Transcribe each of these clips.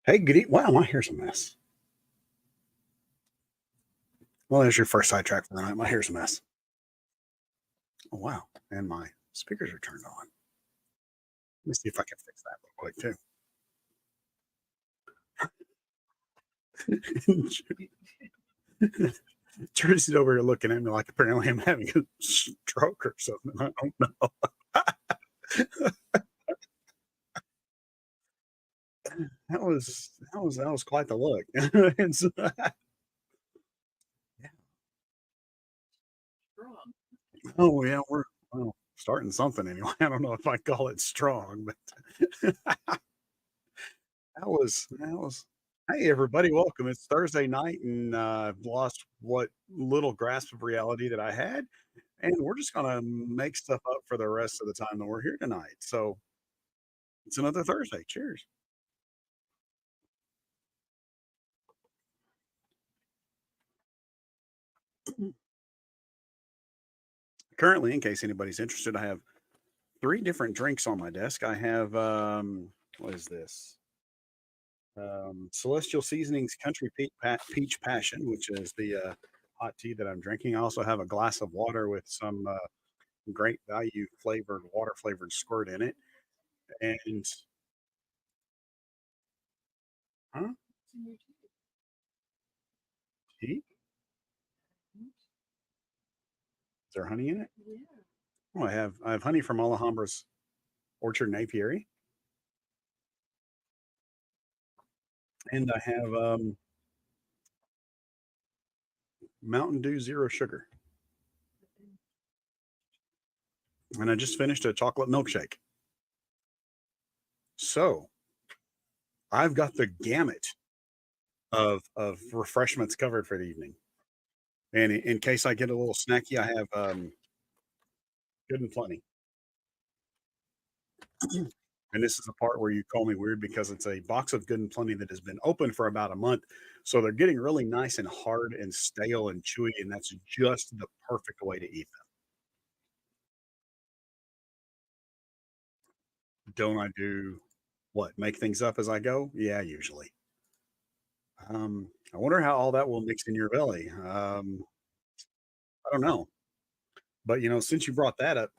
Hey, good wow, my hair's a mess. Well, there's your first sidetrack for the night. My hair's a mess. Oh, wow. And my speakers are turned on. Let me see if I can fix that real quick, too. Tracy's over here looking at me like apparently I'm having a stroke or something. I don't know. That was quite the look. And so- oh yeah, we're well, starting something anyway. I don't know if I call it strong, but that was hey everybody, welcome. It's Thursday night and I've lost what little grasp of reality that I had. And we're just gonna make stuff up for the rest of the time that we're here tonight. So it's another Thursday. Cheers. Currently, in case anybody's interested, I have three different drinks on my desk. I have what is this? Celestial Seasonings Country Peach Passion, which is the hot tea that I'm drinking. I also have a glass of water with some great value flavored water flavored squirt in it. And huh? Tea? Is there honey in it? Oh, I have honey from Alhambra's Orchard and Apiary, and I have Mountain Dew Zero Sugar, and I just finished a chocolate milkshake. So I've got the gamut of refreshments covered for the evening. And in case I get a little snacky, I have Good and Plenty. And this is the part where you call me weird because it's a box of Good and Plenty that has been open for about a month. So they're getting really nice and hard and stale and chewy, and that's just the perfect way to eat them. Don't I do what? Make things up as I go? Yeah, usually. I wonder how all that will mix in your belly. I don't know. But since you brought that up,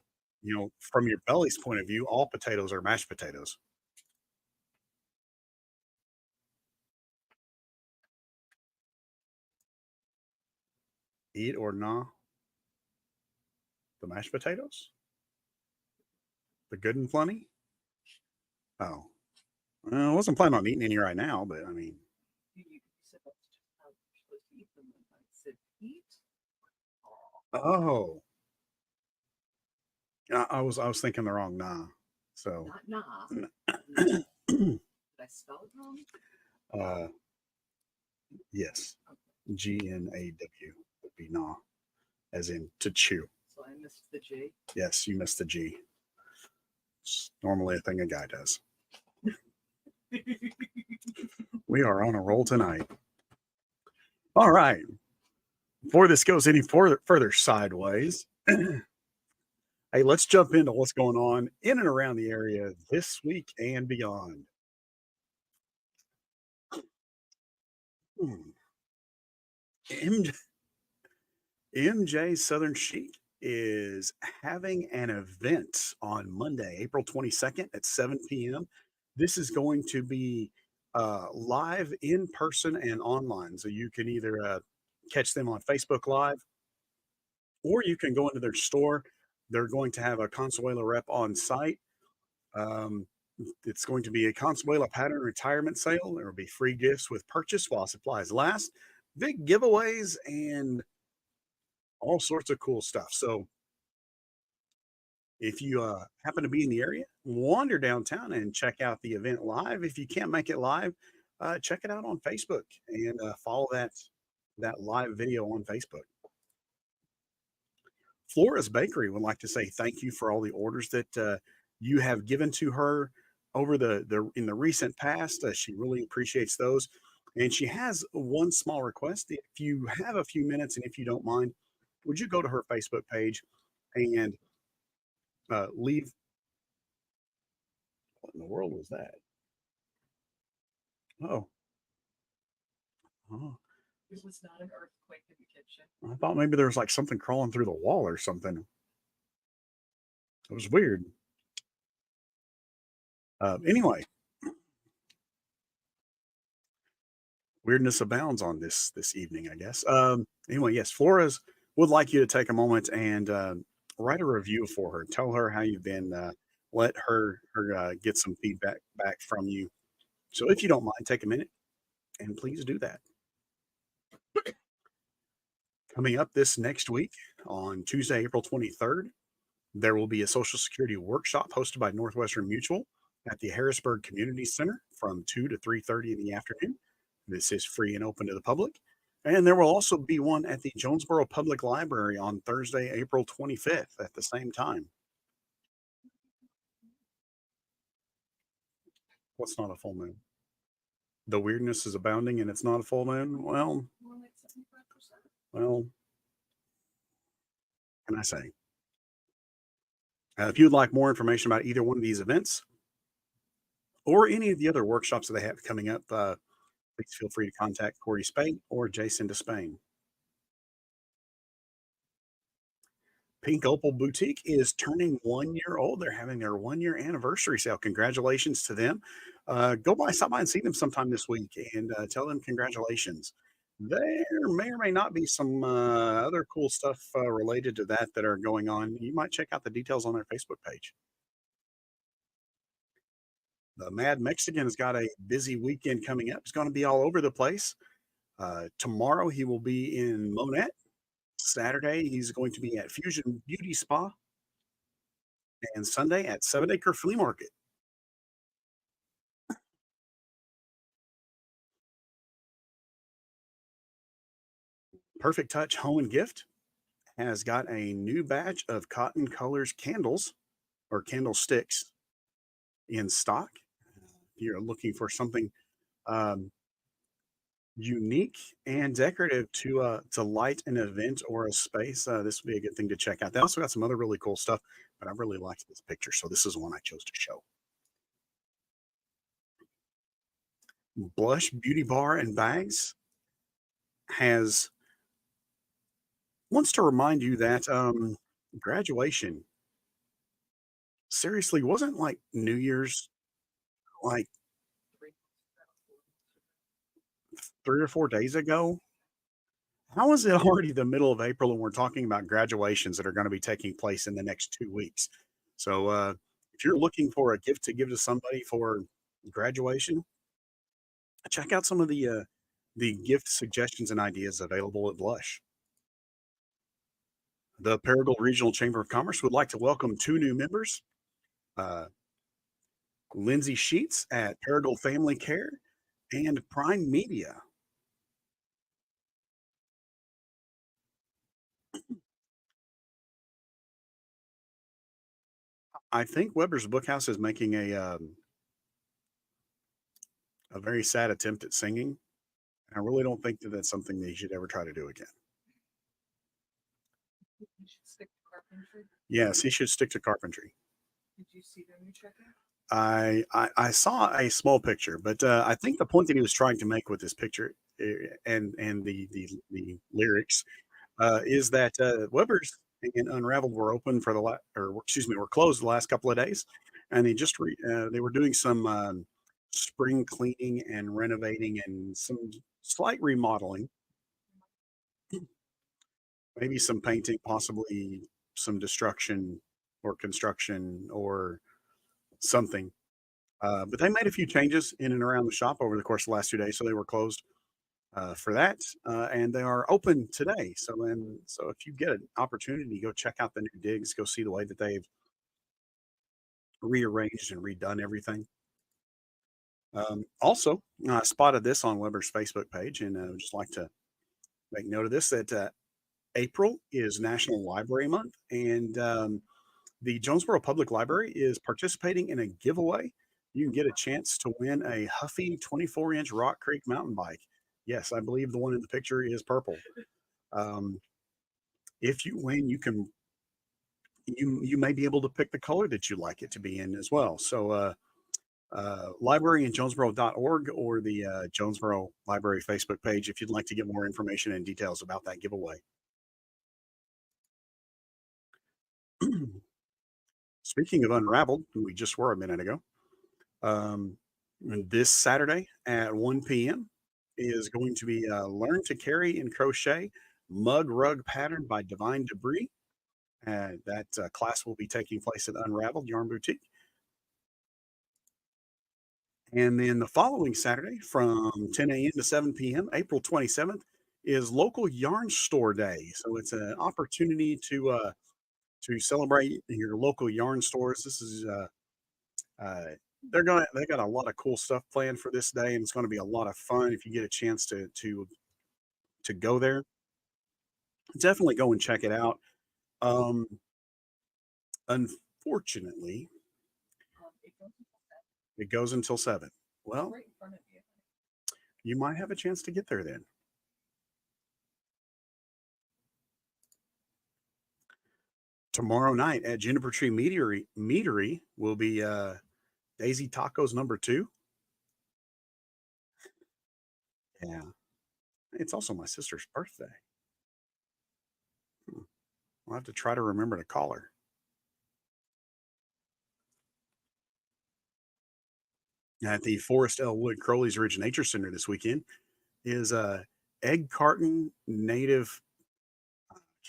from your belly's point of view, all potatoes are mashed potatoes. Eat or nah the mashed potatoes? The good and plenty? Oh. Well, I wasn't planning on eating any right now, but I mean, oh, I was thinking the wrong nah. So, uh, yes, GNAW would be nah, as in to chew. Yes, you missed the G. It's normally a thing a guy does. We are on a roll tonight. All right. Before this goes any further sideways, hey, let's jump into what's going on in and around the area this week and beyond. Hmm. MJ, MJ Southern Chic is having an event on Monday, April 22nd at 7 p.m. This is going to be live in person and online. So you can either catch them on Facebook Live or you can go into their store. They're going to have a Consuela rep on site. Um, it's going to be a Consuela pattern retirement sale. There will be free gifts with purchase while supplies last, big giveaways, and all sorts of cool stuff. So if you happen to be in the area, wander downtown and check out the event live. If you can't make it live, check it out on Facebook and follow that live video on Facebook. Flora's Bakery would like to say thank you for all the orders that you have given to her over the in the recent past. She really appreciates those, and she has one small request. If you have a few minutes, and if you don't mind, would you go to her Facebook page and leave? What in the world was that? Oh, oh, It was not an earthquake in the kitchen. I thought maybe there was like something crawling through the wall or something. It was weird. Anyway, weirdness abounds on this evening, I guess. Anyway, yes, Flores would like you to take a moment and write a review for her. Tell her how you've been. Let her get some feedback back from you. So, if you don't mind, take a minute and please do that. Coming up this next week on Tuesday, April 23rd, there will be a Social Security workshop hosted by Northwestern Mutual at the Harrisburg Community Center from 2 to 3:30 in the afternoon. This is free and open to the public. And there will also be one at the Jonesboro Public Library on Thursday, April 25th at the same time. What's not a full moon? The weirdness is abounding and it's not a full moon. More like 75%. Well, can I say? If you'd like more information about either one of these events or any of the other workshops that they have coming up, please feel free to contact Corey Spain or Jason Despain. Pink Opal Boutique is turning 1 year old. They're having their 1 year anniversary sale. Congratulations to them. Stop by and see them sometime this week and tell them congratulations. There may or may not be some other cool stuff related to that are going on. You might check out the details on their Facebook page. The Mad Mexican has got a busy weekend coming up. He's going to be all over the place. Tomorrow he will be in Monette. Saturday he's going to be at Fusion Beauty Spa, and Sunday at 7 Acre Flea Market. Perfect Touch Home and Gift has got a new batch of Cotton Colors candles or candlesticks in stock. If you're looking for something um, unique and decorative to light an event or a space, this would be a good thing to check out. They also got some other really cool stuff, but I really liked this picture, so this is one I chose to show. Blush Beauty Bar and Bags has wants to remind you that graduation seriously wasn't like New Year's like 3 or 4 days ago. How is it already the middle of April and we're talking about graduations that are going to be taking place in the next 2 weeks? So if you're looking for a gift to give to somebody for graduation, check out some of the gift suggestions and ideas available at Blush. The Paragould Regional Chamber of Commerce would like to welcome two new members. Uh, Lindsay Sheets at Paragould Family Care and Prime Media. I think Weber's Bookhouse is making a very sad attempt at singing. I really don't think that that's something that he should ever try to do again. You should stick to carpentry. Yes, he should stick to carpentry. Did you see their new check-in? I saw a small picture, but I think the point that he was trying to make with this picture and the lyrics is that Weber's and Unraveled were open for or excuse me, were closed the last couple of days, and they were doing some spring cleaning and renovating and some slight remodeling, maybe some painting, possibly some destruction or construction or something. But they made a few changes in and around the shop over the course of the last 2 days, so they were closed for that, and they are open today. So if you get an opportunity, go check out the new digs, go see the way that they've rearranged and redone everything. Also, I spotted this on Weber's Facebook page, and I would just like to make note of this that April is National Library Month, and the Jonesboro Public Library is participating in a giveaway. You can get a chance to win a Huffy 24-inch Rock Creek mountain bike. Yes, I believe the one in the picture is purple. Um, if you win, you may be able to pick the color that you like it to be in as well. So library in jonesboro.org or the Jonesboro Library Facebook page if you'd like to get more information and details about that giveaway. Speaking of Unraveled, we just were a minute ago. Um, this Saturday at 1 p.m. is going to be Learn to Carry and Crochet Mug Rug Pattern by Divine Debris. That class will be taking place at Unraveled Yarn Boutique. And then the following Saturday from 10 a.m. to 7 p.m., April 27th, is local yarn store day. So it's an opportunity to celebrate your local yarn stores. This is uh, they got a lot of cool stuff planned for this day, and it's going to be a lot of fun if you get a chance to go there. Definitely go and check it out. Um, Unfortunately, It goes until 7. it goes until 7. It's Well, right in front of you. you might have a chance to get there then. Tomorrow night at Juniper Tree Meadery will be Daisy Tacos #2. Yeah. It's also my sister's birthday. Hmm. I'll have to try to remember to call her. At the Forest Elwood Crowley's Ridge Nature Center this weekend is Egg Carton Native.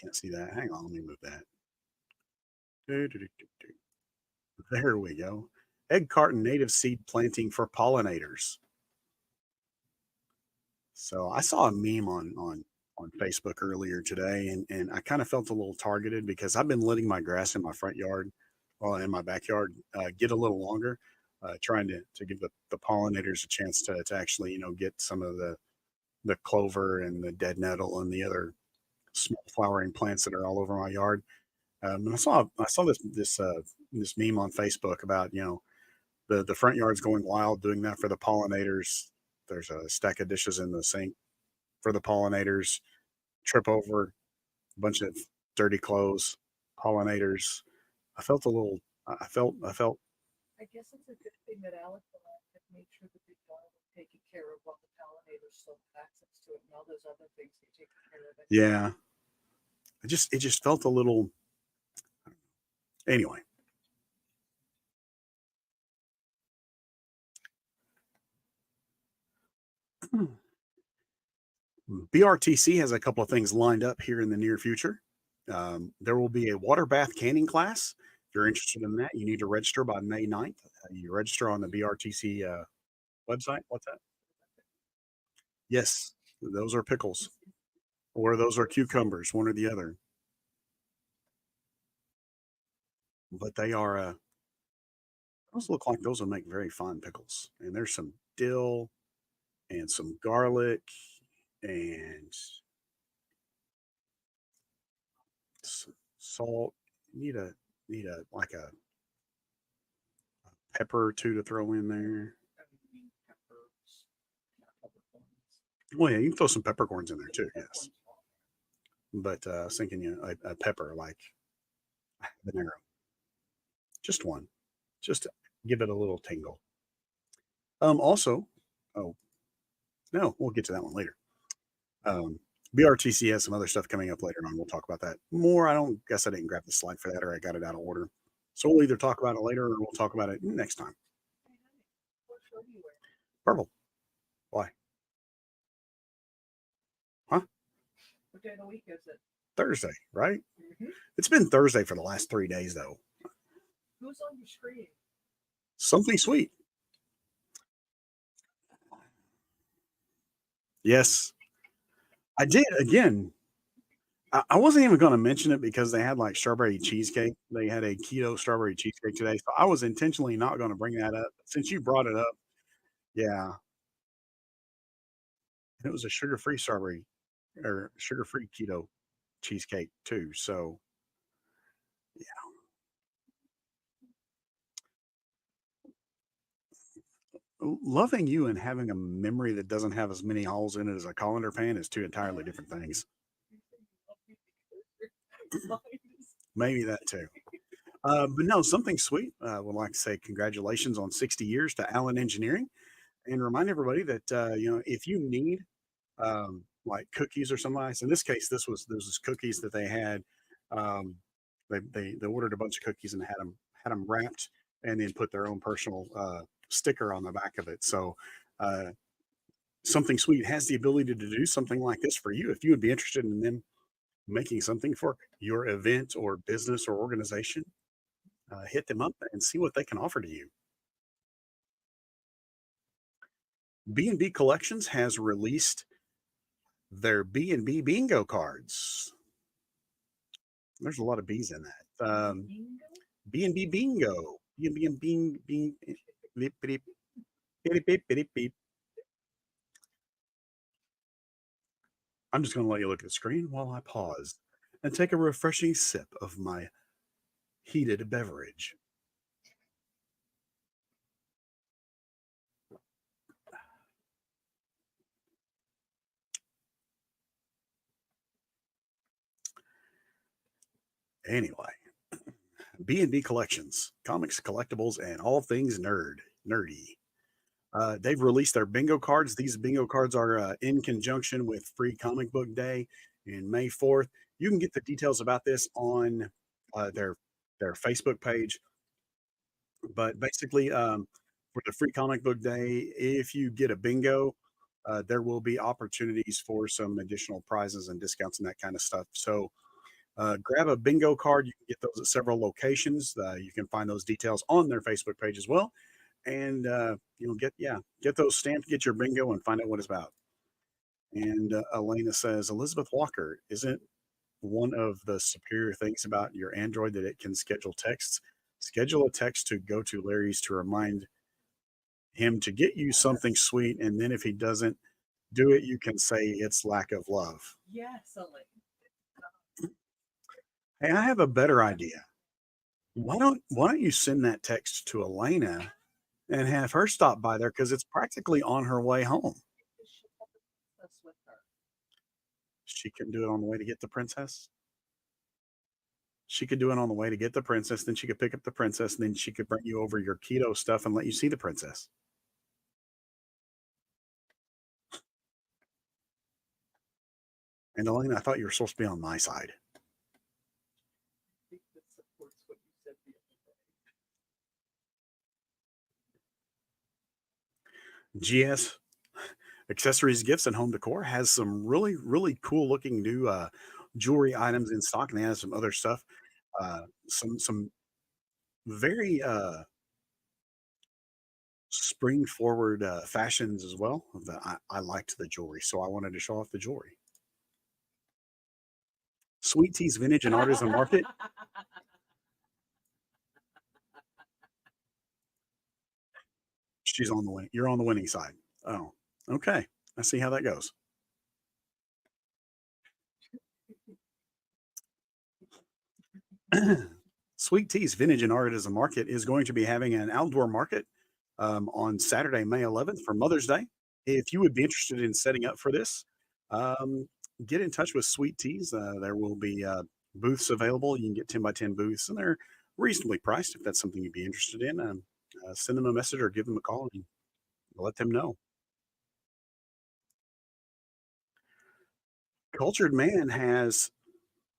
Can't see that. Hang on, let me move that. Do. There we go. Egg Carton Native Seed Planting for Pollinators. So I saw a meme on Facebook earlier today, and I kind of felt a little targeted because I've been letting my grass in my front yard, well, in my backyard, get a little longer, trying to give the pollinators a chance to actually get some of the clover and the dead nettle and the other small flowering plants that are all over my yard. And I saw this meme on Facebook about the front yard's going wild doing that for the pollinators. There's a stack of dishes in the sink for the pollinators. Trip over a bunch of dirty clothes, pollinators. I felt a little. I felt. I guess it's a good thing that Alex had made sure that the dog was taken care of while the pollinators still have access to it and all those other things they take care of it. Yeah. It just felt a little. Anyway. BRTC has a couple of things lined up here in the near future. There will be a water bath canning class. If you're interested in that, you need to register by May 9th. You register on the BRTC website. What's that? Yes, those are pickles, or those are cucumbers, one or the other. But they are, those look like those will make very fine pickles. And there's some dill and some garlic and salt. Need a like a pepper or two to throw in there. Well, yeah, you can throw some peppercorns in there too. Yes, but I was thinking a pepper like habanero, just one, just to give it a little tingle. Also, oh no, we'll get to that one later. Um, BRTC has some other stuff coming up later on. We'll talk about that more. I don't guess I didn't grab the slide for that, or I got it out of order. So we'll either talk about it later or we'll talk about it next time. What shirt are you wearing? Purple. Why? Huh? What day of the week is it? Thursday, right? Mm-hmm. It's been Thursday for the last 3 days, though. Who's on your screen? Something sweet. Yes, I did again. I wasn't even going to mention it because they had like strawberry cheesecake. They had a keto strawberry cheesecake today. So I was intentionally not going to bring that up. Since you brought it up, yeah. And it was a sugar-free strawberry or sugar-free keto cheesecake too. So loving you and having a memory that doesn't have as many holes in it as a colander pan is two entirely different things. Maybe that too. But no, something sweet. Would like to say congratulations on 60 years to Allen Engineering, and remind everybody that if you need like cookies or something like. In this case, this was cookies that they had. Um, they ordered a bunch of cookies and had them wrapped and then put their own personal sticker on the back of it. So uh, something sweet has the ability to do something like this for you if you would be interested in them making something for your event or business or organization. Hit them up and see what they can offer to you. B&B Collections has released their B&B bingo cards. There's a lot of B's in that. Bingo? B&B bingo. B&B and bing, bing, beep, beep, beep, beep, beep, beep. I'm just going to let you look at the screen while I pause and take a refreshing sip of my heated beverage. Anyway, B&B Collections, comics, collectibles, and all things nerdy. They've released their bingo cards. These bingo cards are in conjunction with Free Comic Book Day in May 4th. You can get the details about this on their Facebook page. But basically, for the Free Comic Book Day, if you get a bingo, there will be opportunities for some additional prizes and discounts and that kind of stuff. So grab a bingo card. You can get those at several locations. You can find those details on their Facebook page as well. And get those stamped, get your bingo, and find out what it's about. And Elena says, Elizabeth Walker, isn't one of the superior things about your Android that it can schedule texts? Schedule a text to go to Larry's to remind him to get you something Yes. sweet. And then if he doesn't do it, you can say it's lack of love. Yes, Elaine. Hey, I have a better idea. Why don't you send that text to Elena and have her stop by there because it's practically on her way home. Because she has a princess with her. She can do it on the way to get the princess. She could do it on the way to get the princess. Then she could pick up the princess, and then she could bring you over your keto stuff and let you see the princess. And Elena, I thought you were supposed to be on my side. I think that supports what you said the other day. GS Accessories, Gifts, and Home Decor has some really cool looking new jewelry items in stock, and they have some other stuff. Some very spring forward fashions as well. I liked the jewelry, so I wanted to show off the jewelry. Sweet Teas Vintage and Artisan Market. She's on the win. You're on the winning side. Oh, okay. I see how that goes. Sweet Teas Vintage and Artisan Market is going to be having an outdoor market on Saturday, May 11th for Mother's Day. If you would be interested in setting up for this, um, get in touch with Sweet Teas. There will be booths available. You can get 10 by 10 booths, and they're reasonably priced if that's something you'd be interested in. Send them a message or give them a call and let them know. Cultured Man has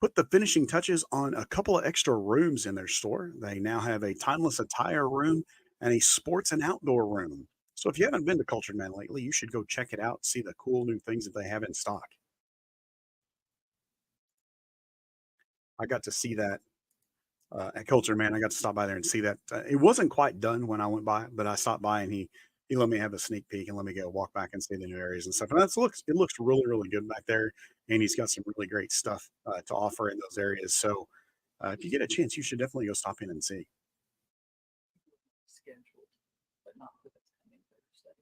put the finishing touches on a couple of extra rooms in their store. They now have a timeless attire room and a sports and outdoor room. So if you haven't been to Cultured Man lately, you should go check it out, see the cool new things that they have in stock. I got to see that at Cultured Man. I got to stop by there and see that. It wasn't quite done when I went by, but I stopped by and he let me have a sneak peek and let me go walk back and see the new areas and stuff. And it looks really good back there, and he's got some really great stuff to offer in those areas. So if you get a chance, you should definitely go stop in and see. Scheduled, but not for this coming Thursday.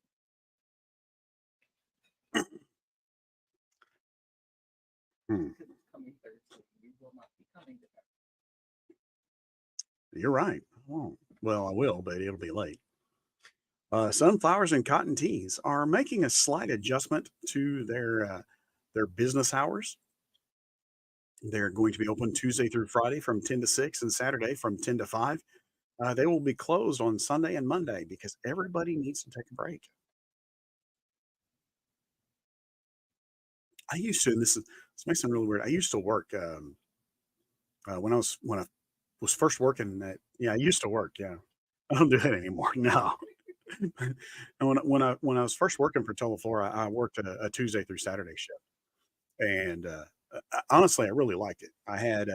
Hmm, Because it's coming Thursday. We will not be coming to that. you're right. Well, I will, but it'll be late. Sunflowers and Cotton Teas are making a slight adjustment to their business hours. They're going to be open Tuesday through Friday from 10 to 6 and Saturday from 10 to 5. They will be closed on Sunday and Monday because everybody needs to take a break. I used to, and this may sound really weird. I used to work when I was first working at yeah, I used to work, yeah. I don't do that anymore, no. And when I was first working for Teleflora, I worked a Tuesday through Saturday shift, and, honestly, I really liked it. I had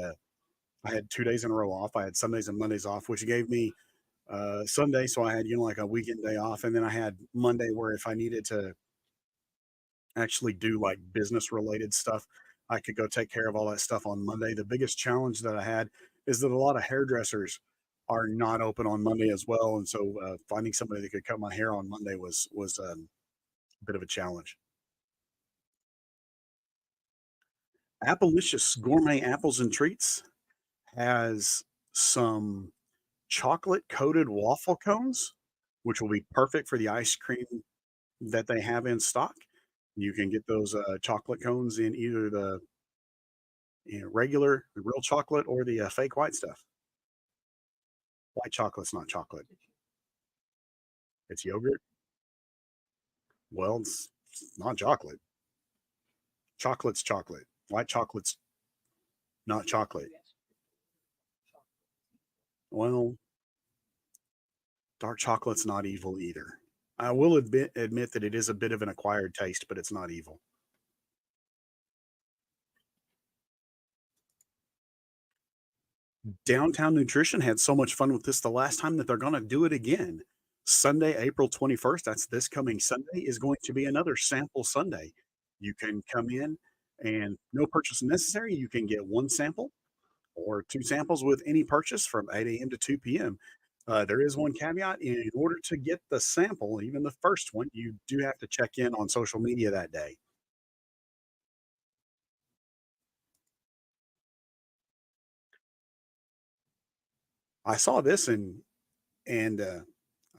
2 days in a row off. I had Sundays and Mondays off, which gave me, Sunday, so I had, like, a weekend day off, and then I had Monday where if I needed to actually do, like, business-related stuff, I could go take care of all that stuff on Monday. The biggest challenge that I had is that a lot of hairdressers are not open on Monday as well, and so, finding somebody that could cut my hair on Monday was a bit of a challenge. Appalicious Gourmet Apples and Treats has some chocolate-coated waffle cones, which will be perfect for the ice cream that they have in stock. You can get those, chocolate cones in either regular, the real chocolate or the, fake white stuff. White chocolate's not chocolate. It's yogurt. Well, it's not chocolate. Chocolate's chocolate. White chocolate's not chocolate. Well, dark chocolate's not evil either. I will admit that it is a bit of an acquired taste, but it's not evil. Downtown Nutrition had so much fun with this the last time that they're gonna do it again. Sunday, April 21st, that's this coming Sunday, is going to be another sample Sunday. You can come in and no purchase necessary. You can get 1 sample or 2 samples with any purchase from 8 AM to 2 PM. There is one caveat. In order to get the sample, even the first one, you do have to check in on social media that day. I saw this and I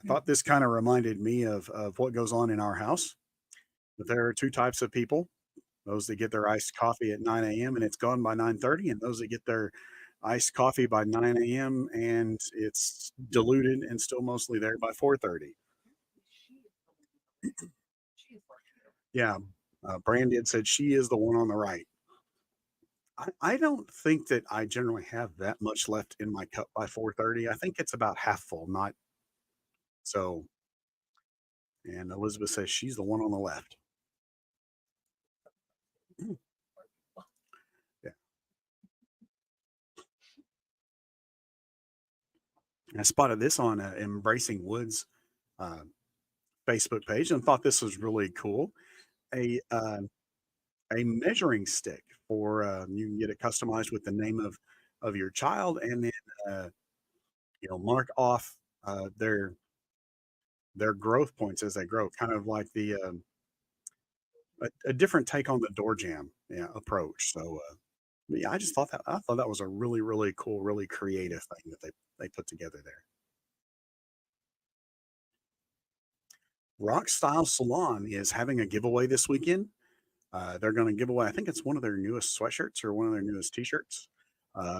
thought this kinda reminded me of what goes on in our house. But there are 2 types of people, those that get their iced coffee at 9 AM and it's gone by 9:30, and those that get their iced coffee by 9 AM and it's diluted and still mostly there by 4:30. She is working. Yeah, Brandon said she is the one on the right. I don't think that I generally have that much left in my cup by 4:30. I think it's about half full, not so and Elizabeth says she's the one on the left. Yeah. I spotted this on, Embracing Woods, uh, Facebook page and thought this was really cool. A, a measuring stick for, you can get it customized with the name of your child and then, uh, mark off, their growth points as they grow, kind of like a different take on the door jam, yeah, approach. So, yeah, I thought that was a really, really cool, really creative thing that they put together there. Rock Style Salon is having a giveaway this weekend. They're going to give away, I think it's one of their newest sweatshirts or one of their newest T-shirts.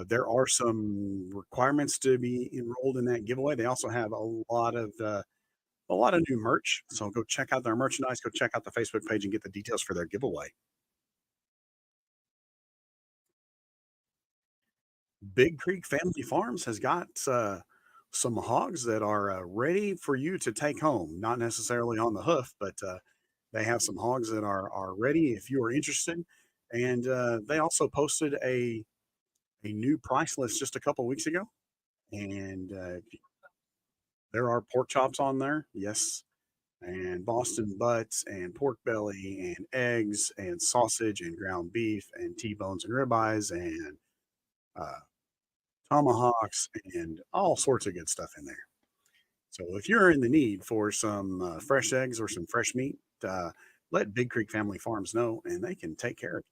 There are some requirements to be enrolled in that giveaway. They also have a lot of new merch. So go check out their merchandise. Go check out the Facebook page and get the details for their giveaway. Big Creek Family Farms has got some hogs that are ready for you to take home. Not necessarily on the hoof, but they have some hogs that are ready if you are interested. And they also posted a new price list just a couple weeks ago, and there are pork chops on there, yes, and Boston butts and pork belly and eggs and sausage and ground beef and T-bones and ribeyes and uh, tomahawks and all sorts of good stuff in there. So if you're in the need for some fresh eggs or some fresh meat, let Big Creek Family Farms know, and they can take care of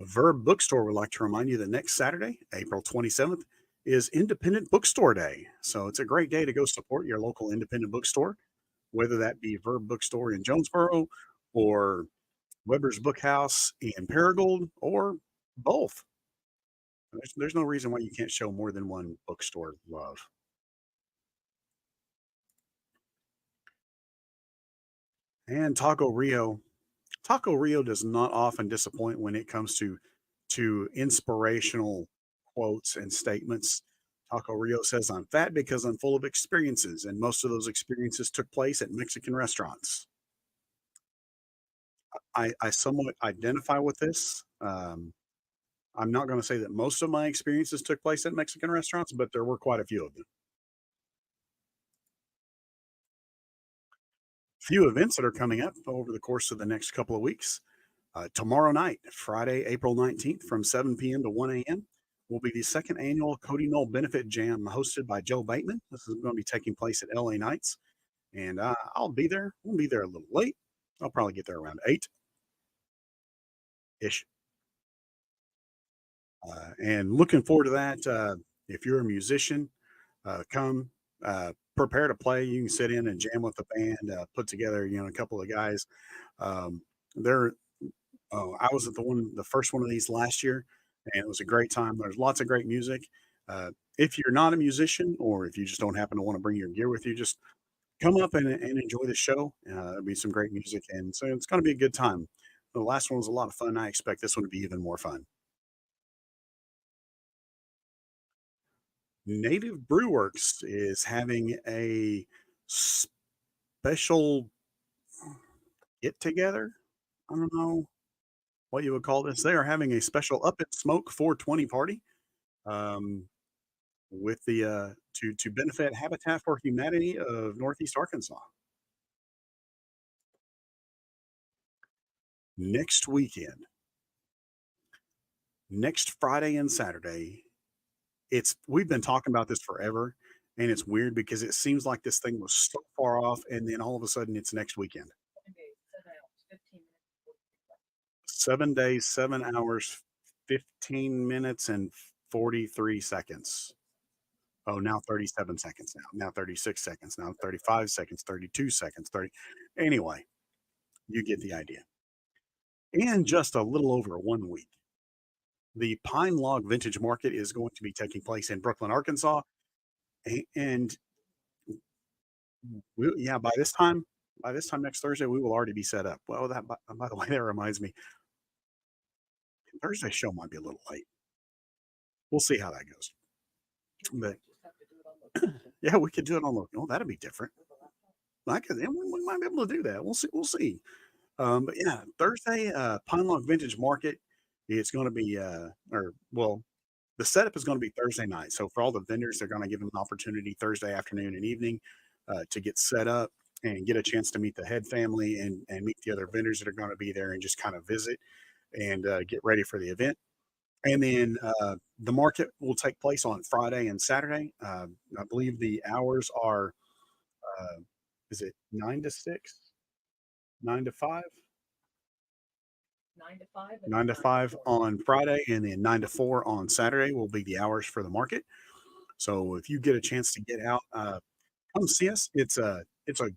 Verb Bookstore would like to remind you that next Saturday, April 27th, is Independent Bookstore Day. So it's a great day to go support your local independent bookstore, whether that be Verb Bookstore in Jonesboro or Weber's Book House in Paragould, or both. There's no reason why you can't show more than one bookstore love. And Taco Rio. Taco Rio does not often disappoint when it comes to inspirational quotes and statements. Taco Rio says, "I'm fat because I'm full of experiences, and most of those experiences took place at Mexican restaurants." I somewhat identify with this. I'm not going to say that most of my experiences took place at Mexican restaurants, but there were quite a few of them. Few events that are coming up over the course of the next couple of weeks. Tomorrow night, Friday, April 19th, from 7 p.m. to 1 a.m., will be the second annual Cody Knoll Benefit Jam hosted by Joe Bateman. This is going to be taking place at LA Nights, and I'll be there. We'll be there a little late. I'll probably get there around 8 ish. And looking forward to that. If you're a musician, come prepare to play. You can sit in and jam with the band, put together, a couple of guys. Um, they're I was at the first one of these last year, and it was a great time. There's lots of great music. If you're not a musician, or if you just don't happen to want to bring your gear with you, just come up and enjoy the show. There'll be some great music, and so it's going to be a good time. The last one was a lot of fun. I expect this one to be even more fun. Native Brewworks is having a special get together. I don't know what you would call this. They are having a special Up in Smoke 420 party. Um, with the to benefit Habitat for Humanity of Northeast Arkansas. Next weekend, next Friday and Saturday, it's we've been talking about this forever, and it's weird because it seems like this thing was so far off, and then all of a sudden it's next weekend. 7 days, 7 hours, 15 minutes. 7 days, 7 hours, 15 minutes, and 43 seconds. Oh, now 37 seconds now 36 seconds, now 35 seconds, 32 seconds, 30. Anyway, you get the idea. In just a little over 1 week, the Pine Log Vintage Market is going to be taking place in Brooklyn, Arkansas. And yeah, by this time next Thursday, we will already be set up. Well, by the way, that reminds me, Thursday's show might be a little late. We'll see how that goes. But Just have to do it on the yeah, we could do it on the. Oh, that'd be different. I could. We might be able to do that. We'll see. We'll see. But yeah, Thursday, Pine Log Vintage Market. It's going to be, or well, the setup is going to be Thursday night. So for all the vendors, they're going to give them an opportunity Thursday afternoon and evening to get set up and get a chance to meet the head family and meet the other vendors that are going to be there and just kind of visit and get ready for the event. And then the market will take place on Friday and Saturday. I believe the hours are, uh, is it 9 to 6, 9 to 5? 9 to 5 and 9 to 5 4. on Friday, and then 9 to 4 on Saturday will be the hours for the market. So if you get a chance to get out, come see us. It's a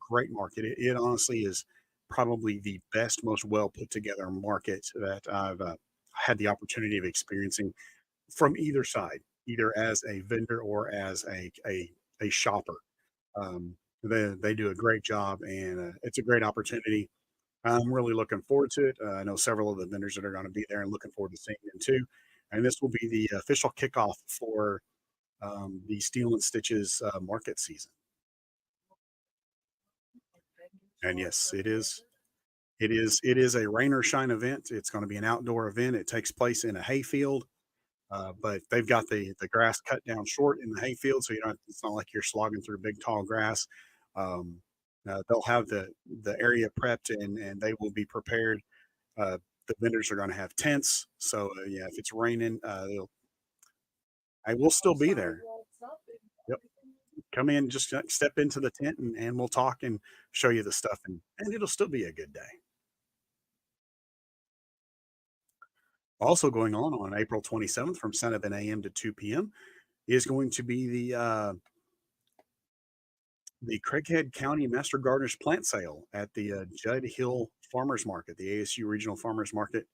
great market. It honestly is probably the best, most well put together market that I've had the opportunity of experiencing from either side, either as a vendor or as a shopper. They do a great job, and it's a great opportunity. I'm really looking forward to it. I know several of the vendors that are going to be there and looking forward to seeing them too. And this will be the official kickoff for the Steel and Stitches market season. And yes, it is. It is a rain or shine event. It's going to be an outdoor event. It takes place in a hayfield, but they've got the grass cut down short in the hayfield, so you don't. It's not like you're slogging through big tall grass. Um, they'll have the area prepped and they will be prepared. The vendors are going to have tents, so yeah, if it's raining, I will still be there. Yep. Come in, just step into the tent, and we'll talk and show you the stuff, and it'll still be a good day. Also going on April 27th from 7 a.m. to 2 p.m. is going to be The Craighead County Master Gardeners Plant Sale at the Judd Hill Farmers Market, the ASU Regional Farmers Market.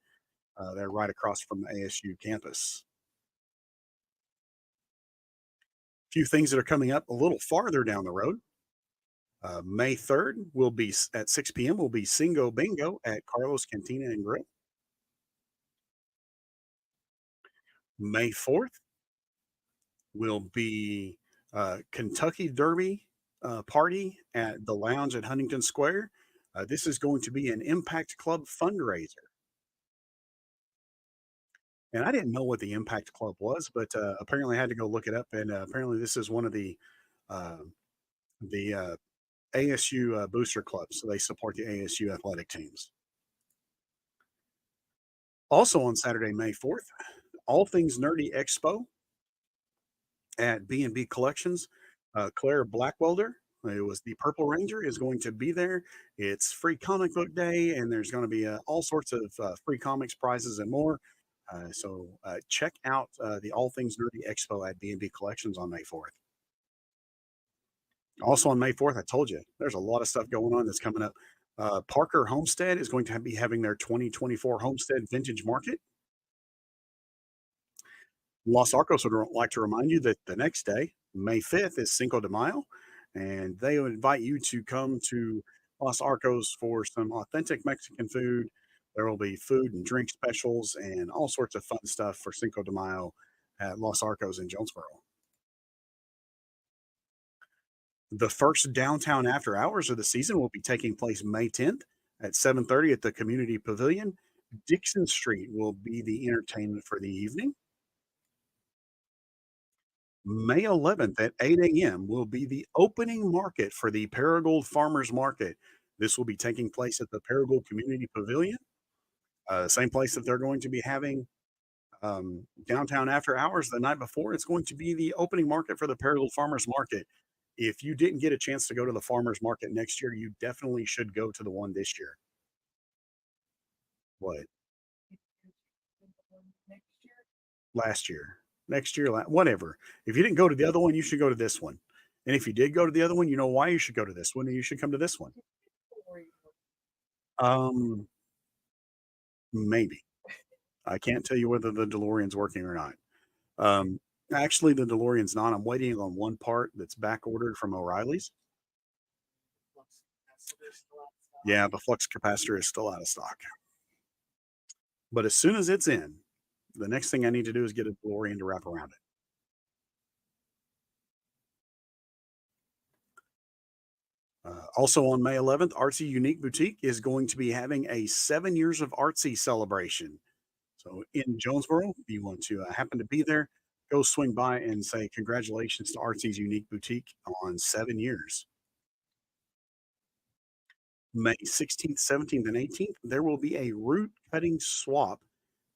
They're right across from the ASU campus. A few things that are coming up a little farther down the road. May 3rd will be at 6 p.m. will be Singo Bingo at Carlos Cantina and Grill. May 4th will be Kentucky Derby party at the Lounge at Huntington Square. This is going to be an Impact Club fundraiser. And I didn't know what the Impact Club was, but apparently I had to go look it up. And apparently this is one of uh, the ASU booster clubs. So they support the ASU athletic teams. Also on Saturday, May 4th, All Things Nerdy Expo at B&B Collections. Claire Blackwelder, who was the Purple Ranger, is going to be there. It's free comic book day, and there's going to be all sorts of free comics, prizes, and more. So check out the All Things Nerdy Expo at B&B Collections on May 4th. Also on May 4th, I told you there's a lot of stuff going on that's coming up. Parker Homestead is going to be having their 2024 Homestead Vintage Market. Los Arcos would like to remind you that the next day, May 5th, is Cinco de Mayo, and they would invite you to come to Los Arcos for some authentic Mexican food. There will be food and drink specials and all sorts of fun stuff for Cinco de Mayo at Los Arcos in Jonesboro. The first downtown after hours of the season will be taking place May 10th at 7:30 at the Community Pavilion. Dixon Street will be the entertainment for the evening. May 11th at 8 a.m. will be the opening market for the Paragould Farmers Market. This will be taking place at the Paragould Community Pavilion, same place that they're going to be having downtown after hours the night before. It's going to be the opening market for the Paragould Farmers Market. If you didn't get a chance to go to the farmers market next year, you definitely should go to the one this year. What? Next year, Last year, next year, whatever. If you didn't go to the other one, you should go to this one. And if you did go to the other one, you know why you should go to this one and you should come to this one. or Um, maybe. I can't tell you whether the DeLorean's working or not. Um, Actually, the DeLorean's not. I'm waiting on one part that's back ordered from O'Reilly's. flux capacitor still outside. Yeah, the flux capacitor is still out of stock. But as soon as it's in, the next thing I need to do is get a DeLorean to wrap around it. Also on May 11th, Artsy Unique Boutique is going to be having a 7 years of Artsy celebration. So in Jonesboro, if you want to happen to be there, go swing by and say congratulations to Artsy's Unique Boutique on 7 years. May 16th, 17th, and 18th, there will be a root cutting swap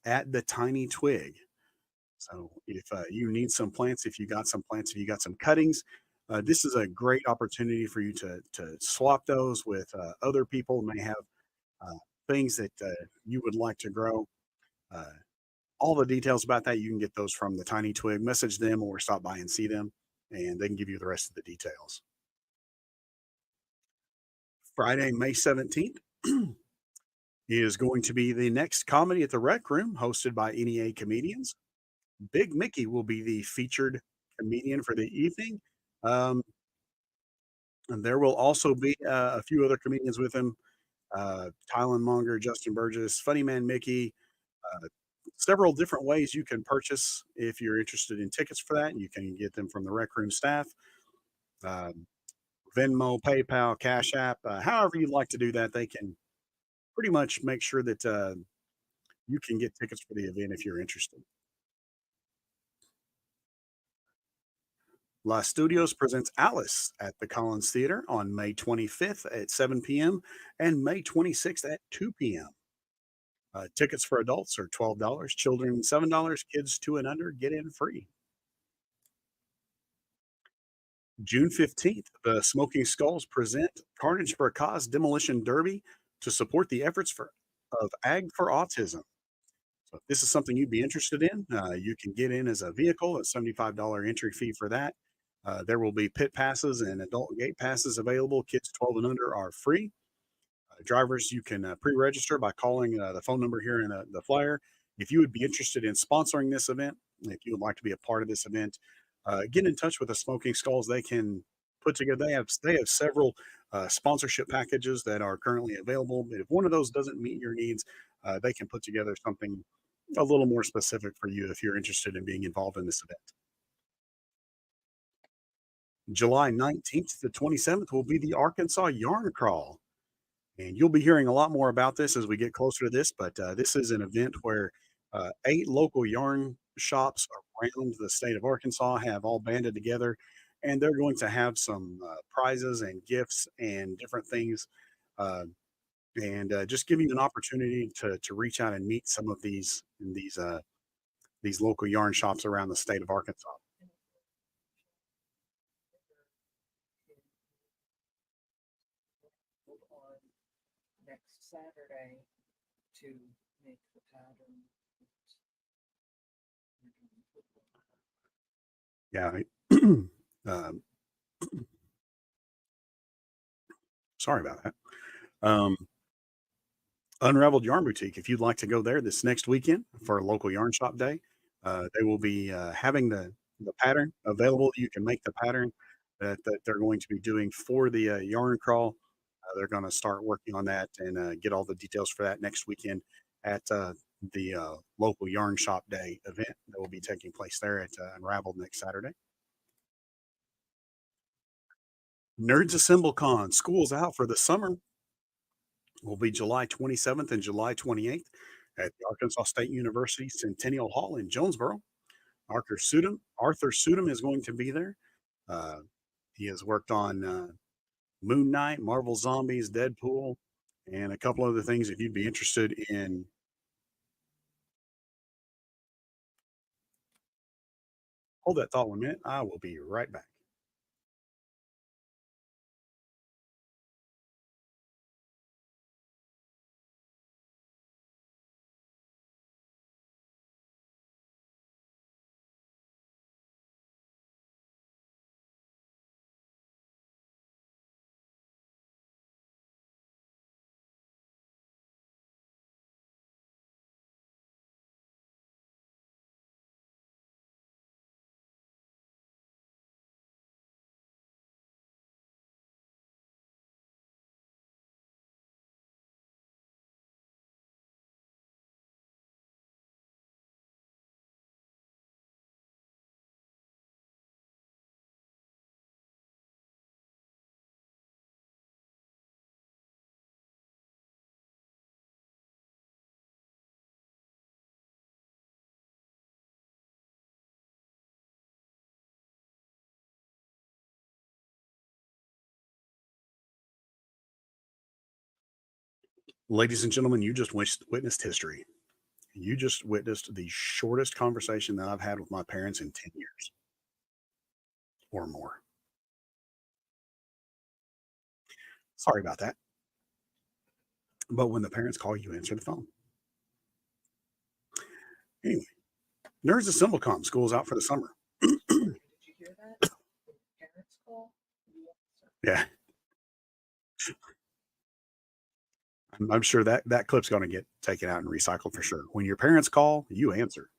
at the Tiny Twig. So if you need some plants, if you got some plants, if you got some cuttings, this is a great opportunity for you to swap those with other people who may have uh, things that you would like to grow. Uh, all the details about that, you can get those from the Tiny Twig. Message them or stop by and see them, and they can give you the rest of the details. Friday, May 17th is going to be the next Comedy at the Rec Room, hosted by NEA comedians. Big Mickey will be the featured comedian for the evening. Um, and there will also be a few other comedians with him. Tylen Monger, Justin Burgess, Funny Man Mickey, uh, several different ways you can purchase if you're interested in tickets for that. You can get them from the Rec Room staff, um, Venmo, PayPal, Cash App, however you'd like to do that. They can pretty much make sure that you can get tickets for the event if you're interested. La Studios presents Alice at the Collins Theater on May 25th at 7 p.m. and May 26th at 2 p.m. Tickets for adults are $12, children $7, kids 2 and under get in free. June 15th, the Smoking Skulls present Carnage for a Cause Demolition Derby to support the efforts of Ag for Autism. So if this is something you'd be interested in, you can get in as a vehicle, a $75 entry fee for that. There will be pit passes and adult gate passes available. Kids 12 and under are free. Drivers, you can pre-register by calling the phone number here in the flyer. If you would be interested in sponsoring this event, if you would like to be a part of this event, get in touch with the Smoking Skulls. They can put together. They have several sponsorship packages that are currently available. If one of those doesn't meet your needs, they can put together something a little more specific for you if you're interested in being involved in this event. July 19th to the 27th will be the Arkansas Yarn Crawl. And you'll be hearing a lot more about this as we get closer to this, but this is an event where 8 local yarn shops around the state of Arkansas have all banded together, and they're going to have some prizes and gifts and different things, uh, and just give you an opportunity to reach out and meet some of these local yarn shops around the state of Arkansas. On next Saturday to make the pattern. Yeah. um, Sorry about that. Um, Unraveled Yarn Boutique, if you'd like to go there this next weekend for a local yarn shop day, they will be having the pattern available. You can make the pattern that they're going to be doing for the yarn crawl. They're going to start working on that and get all the details for that next weekend at the local yarn shop day event that will be taking place there at Unraveled next Saturday. Nerds Assemble Con, school's out for the summer, will be July 27th and July 28th at the Arkansas State University Centennial Hall in Jonesboro. Arthur Sudum is going to be there. Uh, he has worked on Moon Knight, Marvel Zombies, Deadpool, and a couple other things. If you'd be interested in, hold that thought 1 minute. I will be right back. Ladies and gentlemen, you just witnessed history. You just witnessed the shortest conversation that I've had with my parents in 10 years or more. Sorry about that. But when the parents call, you answer the phone. Anyway, Nerds Assemblecom, school's out for the summer. Did you hear that? When parents call, you answer. Yeah, I'm sure that clip's going to get taken out and recycled for sure. When your parents call, you answer.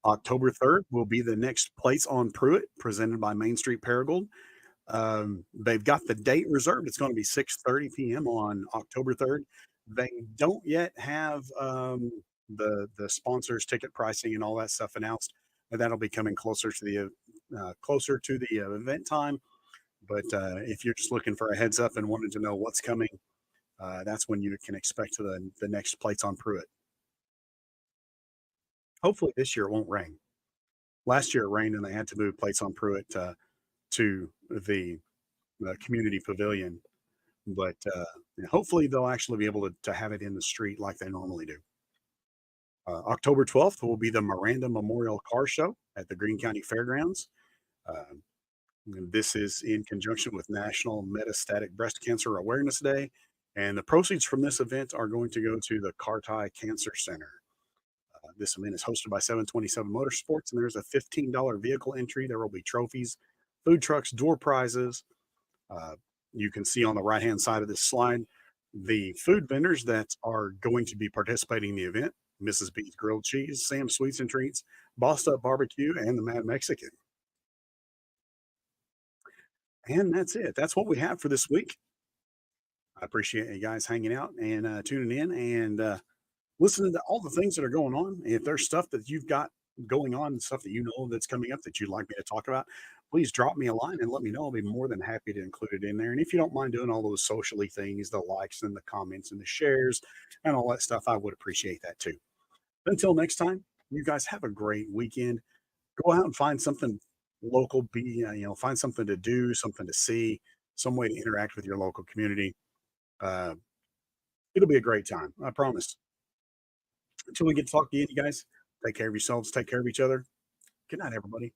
October 3rd will be the next Plates on Pruitt presented by Main Street Paragould. They've got the date reserved. It's going to be 6:30 p.m. on October 3rd. They don't yet have the sponsors, ticket pricing, and all that stuff announced. And that'll be coming closer to the event time. But if you're just looking for a heads up and wanted to know what's coming, that's when you can expect the next Plates on Pruitt. Hopefully this year it won't rain. Last year it rained and they had to move Plates on Pruitt to the community pavilion, but hopefully they'll actually be able to have it in the street like they normally do. October 12th will be the Miranda Memorial Car Show at the Greene County Fairgrounds. Uh, this is in conjunction with National Metastatic Breast Cancer Awareness Day, and the proceeds from this event are going to go to the Carti Cancer Center. This event is hosted by 727 Motorsports, and there's a $15 vehicle entry. There will be trophies, food trucks, door prizes. Uh, you can see on the right hand side of this slide the food vendors that are going to be participating in the event: Mrs. B's Grilled Cheese, Sam's Sweets and Treats, Bossed Up Barbecue, and the Mad Mexican. And that's it. That's what we have for this week. I appreciate you guys hanging out and tuning in and listening to all the things that are going on. If there's stuff that you've got going on and stuff that you know that's coming up that you'd like me to talk about, please drop me a line and let me know. I'll be more than happy to include it in there. And if you don't mind doing all those socially things, the likes and the comments and the shares and all that stuff, I would appreciate that too. Until next time, you guys have a great weekend. Go out and find something local. Find something to do, something to see, some way to interact with your local community. Uh, it'll be a great time. I promise. Until we get to talk to you guys, take care of yourselves, take care of each other. Good night, everybody.